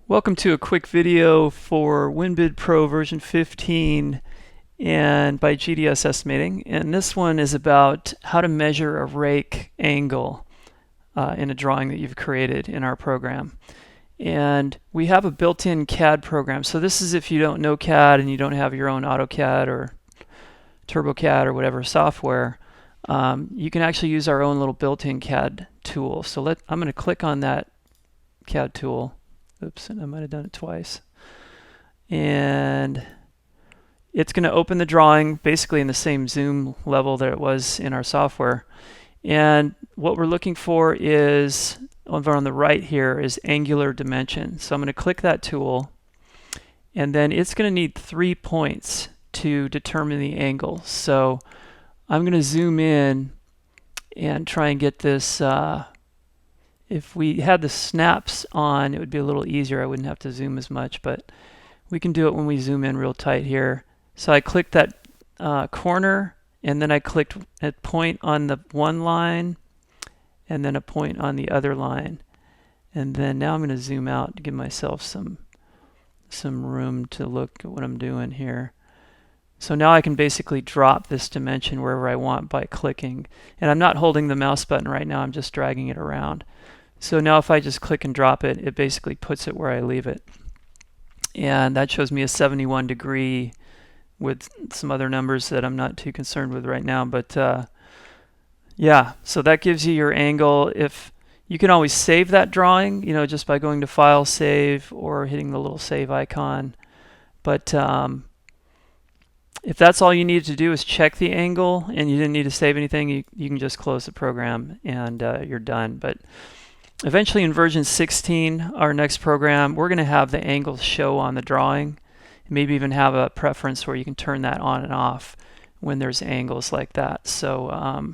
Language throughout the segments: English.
Welcome to a quick video for WinBidpro version 15 and by GDS estimating. And this one is about how to measure a rake angle in a drawing that you've created in our program. And we have a built-in CAD program. So this is if you don't know CAD and you don't have your own AutoCAD or TurboCAD or whatever software, you can actually use our own little built-in CAD tool. So I'm going to click on that CAD tool. Oops, and I might have done it twice. And it's going to open the drawing basically in the same zoom level that it was in our software. And what we're looking for is, over on the right here, is angular dimension. So I'm going to click that tool, and then it's going to need 3 points to determine the angle. So I'm going to zoom in and try and get this. If we had the snaps on, it would be a little easier. I wouldn't have to zoom as much, but we can do it when we zoom in real tight here. So I clicked that corner, and then I clicked a point on the one line, and then a point on the other line. And then now I'm going to zoom out to give myself some room to look at what I'm doing here. So now I can basically drop this dimension wherever I want by clicking. And I'm not holding the mouse button right now, I'm just dragging it around. So now if I just click and drop it, it basically puts it where I leave it. And that shows me a 71 degree with some other numbers that I'm not too concerned with right now. But yeah, so that gives you your angle. If you can always save that drawing, just by going to File, Save, or hitting the little save icon. But if that's all you needed to do is check the angle and you didn't need to save anything, you can just close the program and you're done. But eventually in version 16, our next program, we're going to have the angles show on the drawing. Maybe even have a preference where you can turn that on and off when there's angles like that. So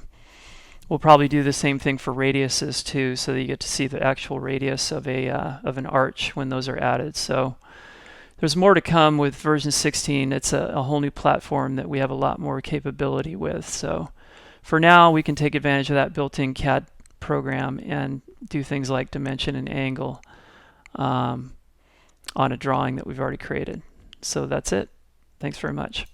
we'll probably do the same thing for radiuses too, so that you get to see the actual radius of an arch when those are added. So there's more to come with version 16. It's a whole new platform that we have a lot more capability with. So for now, we can take advantage of that built-in CAD program and do things like dimension and angle on a drawing that we've already created. So that's it. Thanks very much.